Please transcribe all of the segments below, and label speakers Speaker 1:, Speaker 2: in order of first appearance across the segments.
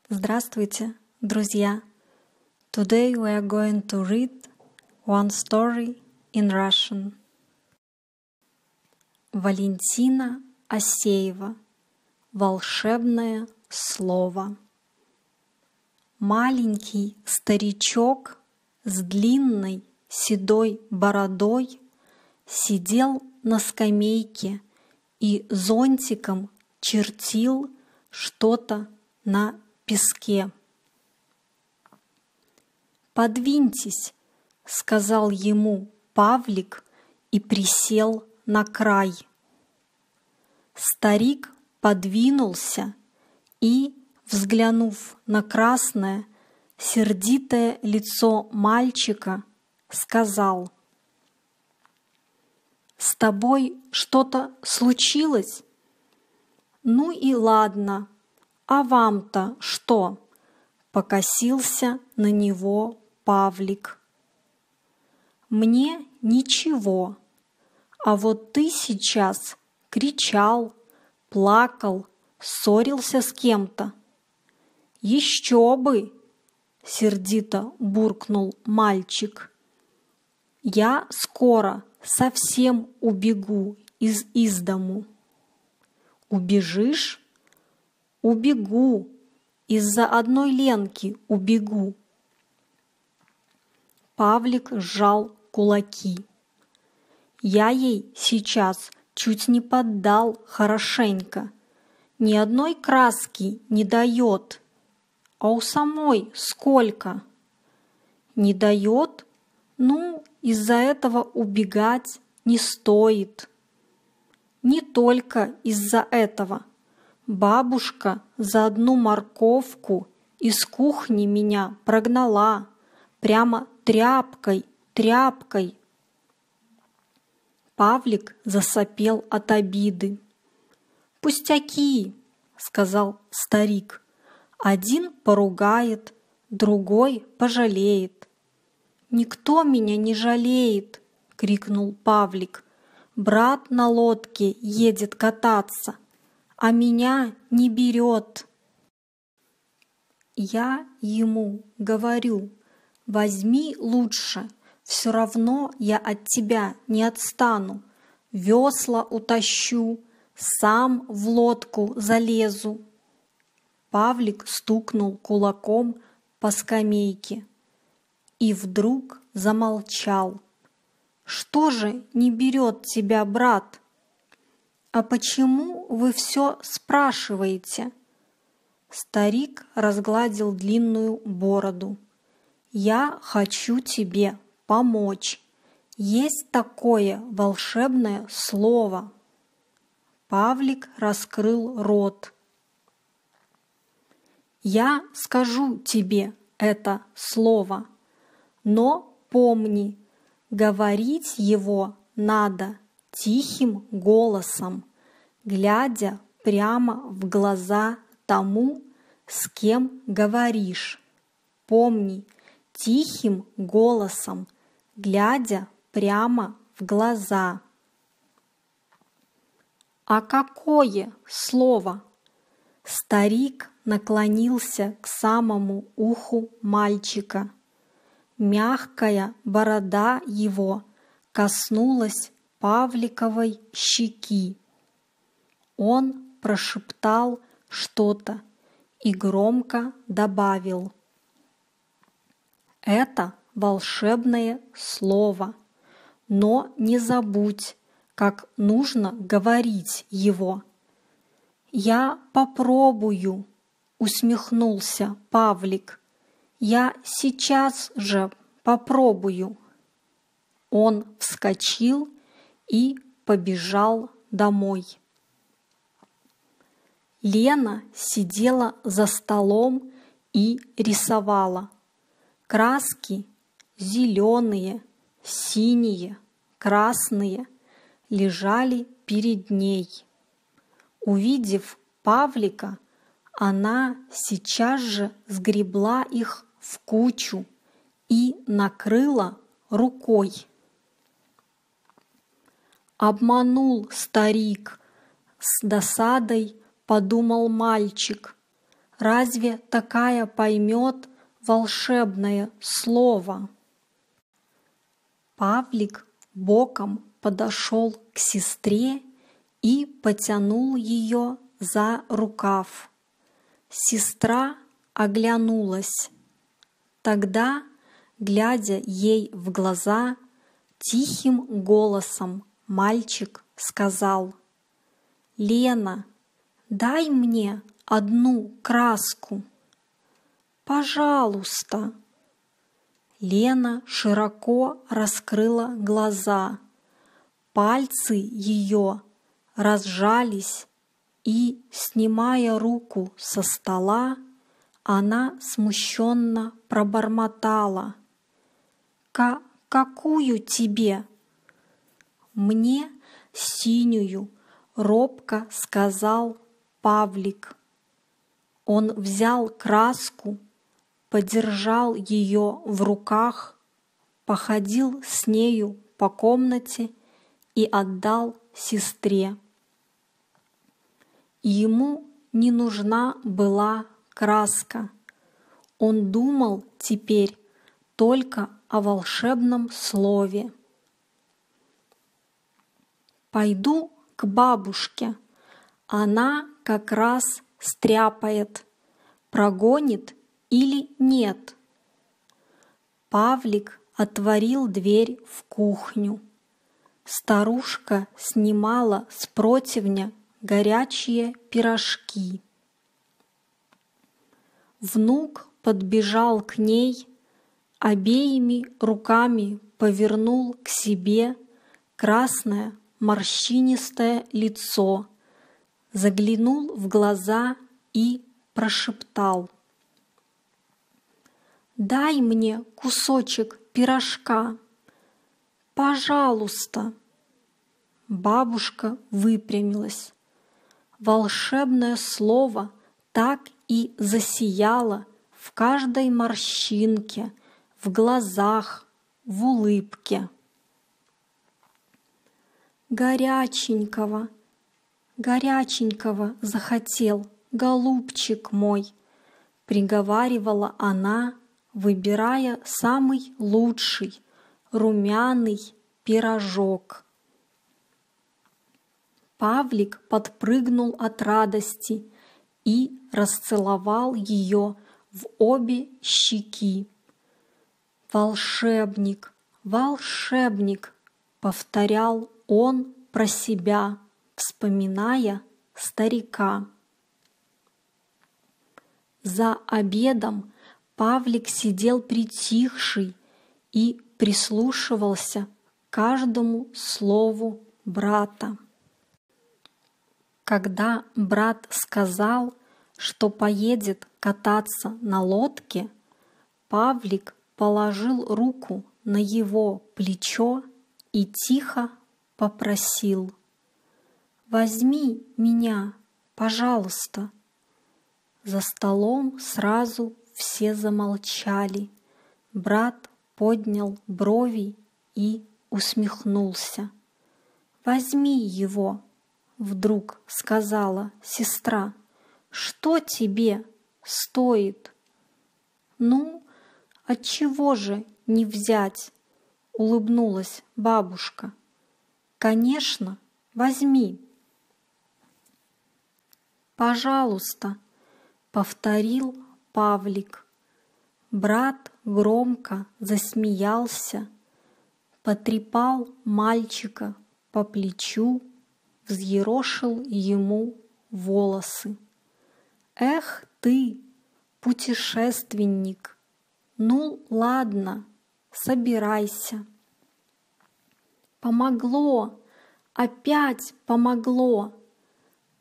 Speaker 1: Здравствуйте, друзья! Today we are going to read one story in Russian. Валентина Асеева. Волшебное слово. Маленький старичок с длинной седой бородой сидел на скамейке и зонтиком чертил что-то на песке. «Подвиньтесь», — сказал ему Павлик и присел на край. Старик подвинулся и, взглянув на красное, сердитое лицо мальчика, сказал: «С тобой что-то случилось? Ну и ладно, а вам-то что?» — покосился на него Павлик. «Мне ничего, а вот ты сейчас кричал, плакал, ссорился с кем-то». «Еще бы!» — сердито буркнул мальчик. «Я скоро совсем убегу из дому». «Убежишь?» «Убегу, из-за одной Ленки убегу». Павлик сжал кулаки. «Я ей сейчас чуть не поддал хорошенько. Ни одной краски не дает. А у самой сколько?» «Не дает? Ну, из-за этого убегать не стоит». «Не только из-за этого. Бабушка за одну морковку из кухни меня прогнала. Прямо тряпкой. Павлик засопел от обиды. «Пустяки», — сказал старик. «Один поругает, другой пожалеет». «Никто меня не жалеет», — крикнул Павлик. «Брат на лодке едет кататься, а меня не берет». Я ему говорю: «Возьми лучше, все равно я от тебя не отстану. Весла утащу, сам в лодку залезу». Павлик стукнул кулаком по скамейке и вдруг замолчал. «Что же не берет тебя брат?» «А почему вы все спрашиваете?» Старик разгладил длинную бороду. «Я хочу тебе помочь. Есть такое волшебное слово». Павлик раскрыл рот. «Я скажу тебе это слово, но помни, говорить его надо тихим голосом, глядя прямо в глаза тому, с кем говоришь. Помни, тихим голосом, глядя прямо в глаза». «А какое слово?» Старик наклонился к самому уху мальчика. Мягкая борода его коснулась Павликовой щеки. Он прошептал что-то и громко добавил: «Это волшебное слово, но не забудь, как нужно говорить его». «Я попробую», — усмехнулся Павлик. «Я сейчас же попробую». Он вскочил и побежал домой. Лена сидела за столом и рисовала. Краски зеленые, синие, красные лежали перед ней. Увидев Павлика, она сейчас же сгребла их в кучу и накрыла рукой. «Обманул старик», — с досадой подумал мальчик. разве такая поймет волшебное слово? Павлик боком подошел к сестре и потянул ее за рукав. Сестра оглянулась. Тогда, глядя ей в глаза, тихим голосом мальчик сказал: «Лена, дай мне одну краску. Пожалуйста». Лена широко раскрыла глаза. Пальцы ее разжались, и, снимая руку со стола, она смущенно пробормотала: «Какую тебе?» «Мне синюю», — робко сказал Павлик. Он взял краску, подержал ее в руках, походил с нею по комнате и отдал сестре. Ему не нужна была краска. Он думал теперь только о волшебном слове. «Пойду к бабушке. Она как раз стряпает, прогонит или нет». Павлик отворил дверь в кухню. Старушка снимала с противня горячие пирожки. Внук подбежал к ней, обеими руками повернул к себе красное морщинистое лицо, заглянул в глаза и прошептал: «Дай мне кусочек пирожка, пожалуйста». Бабушка выпрямилась. Волшебное слово так и засияло в каждой морщинке, в глазах, в улыбке. «Горяченького, горяченького захотел, голубчик мой», — приговаривала она, выбирая самый лучший, румяный пирожок. Павлик подпрыгнул от радости и расцеловал ее в обе щеки. «Волшебник, волшебник», — повторял он про себя, вспоминая старика. За обедом Павлик сидел притихший и прислушивался к каждому слову брата. Когда брат сказал, что поедет кататься на лодке, Павлик положил руку на его плечо и тихо попросил: «Возьми меня, пожалуйста». За столом сразу все замолчали. Брат поднял брови и усмехнулся. «Возьми его», — вдруг сказала сестра. «Что тебе стоит?» «Ну, отчего же не взять?» — улыбнулась бабушка. «Конечно, возьми». «Пожалуйста», — повторил Павлик. Брат громко засмеялся, потрепал мальчика по плечу, взъерошил ему волосы. «Эх ты, путешественник! Ну, ладно, собирайся». Помогло, опять помогло.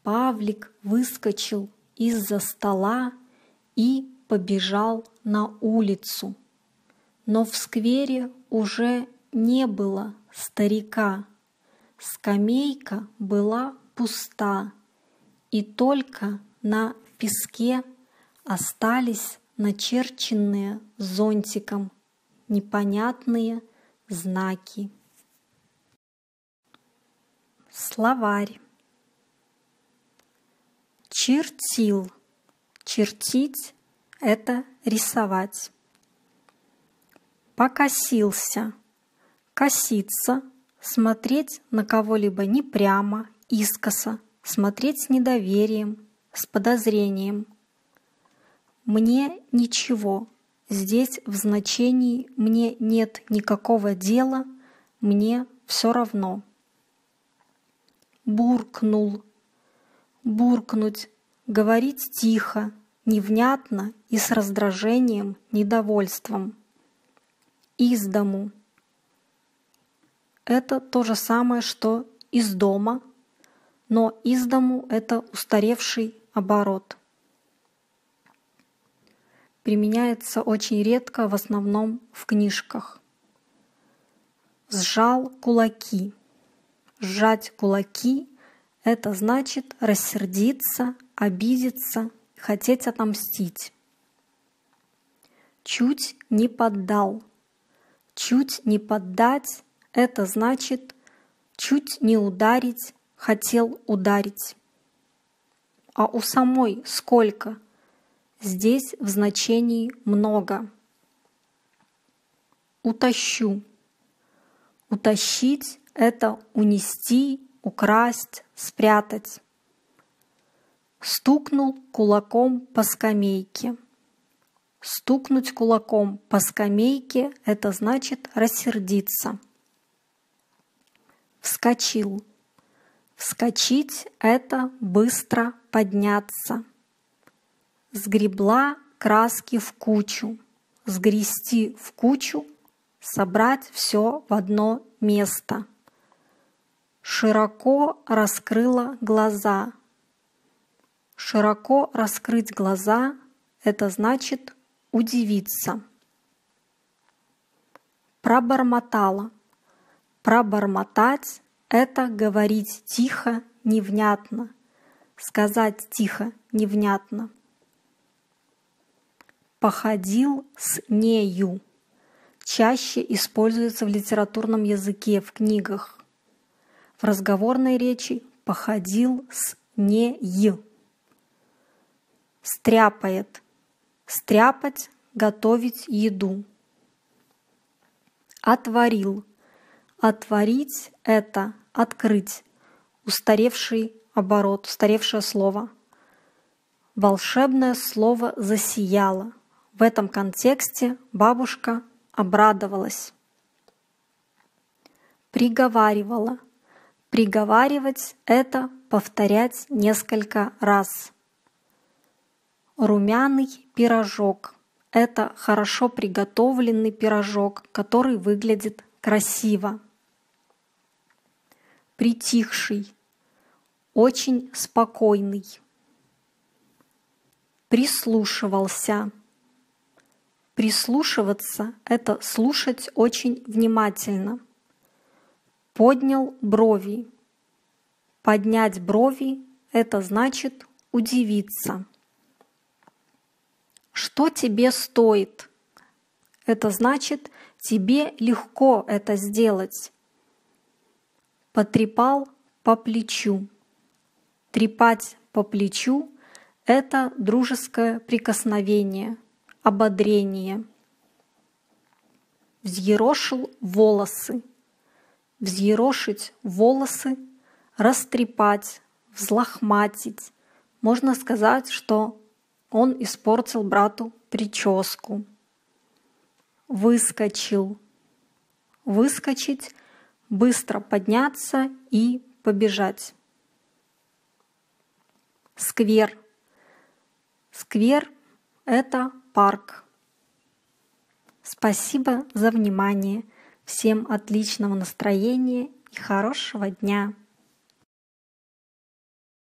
Speaker 1: Павлик выскочил из-за стола и побежал на улицу. Но в сквере уже не было старика. Скамейка была пуста, и только на песке остались начерченные зонтиком непонятные знаки. Словарь. Чертил, Чертить — это рисовать. Покосился. Коситься — смотреть на кого-либо не прямо, искоса, смотреть с недоверием, с подозрением. Мне ничего. Здесь в значении «мне нет никакого дела», «мне все равно». Буркнул. Буркнуть — говорить тихо, невнятно и с раздражением, недовольством. Из дому. Это то же самое, что из дома, но из дому — это устаревший оборот. Применяется очень редко, в основном в книжках. Сжал кулаки. Сжать кулаки — это значит рассердиться, обидеться, хотеть отомстить. Чуть не поддал. Чуть не поддать — это значит чуть не ударить, хотел ударить. А у самой сколько? Здесь в значении много. Утащу. Утащить — это унести, украсть, спрятать. Стукнул кулаком по скамейке. Стукнуть кулаком по скамейке — это значит рассердиться. Вскочил. Вскочить — это быстро подняться. Сгребла краски в кучу. Сгрести в кучу — собрать все в одно место. Широко раскрыла глаза. Широко раскрыть глаза — это значит удивиться. Пробормотала. Пробормотать — это говорить тихо, невнятно. Сказать тихо, невнятно. Походил с нею. Чаще используется в литературном языке, в книгах. В разговорной речи походил с нею. Стряпает. Стряпать — готовить еду. Отворил. Отворить — это открыть. Устаревший оборот, устаревшее слово. Волшебное слово засияло. В этом контексте бабушка обрадовалась. Приговаривала. Приговаривать — это повторять несколько раз. Румяный пирожок — это хорошо приготовленный пирожок, который выглядит красиво. Притихший — очень спокойный. Прислушивался. Прислушиваться — это слушать очень внимательно. Поднял брови. Поднять брови — это значит удивиться. Что тебе стоит? Это значит, тебе легко это сделать. Потрепал по плечу. Трепать по плечу — это дружеское прикосновение, ободрение. Взъерошил волосы. Взъерошить волосы — растрепать, взлохматить. Можно сказать, что он испортил брату прическу. Выскочил. Выскочить — быстро подняться и побежать. Сквер. Сквер — это парк. Спасибо за внимание. Всем отличного настроения и хорошего дня.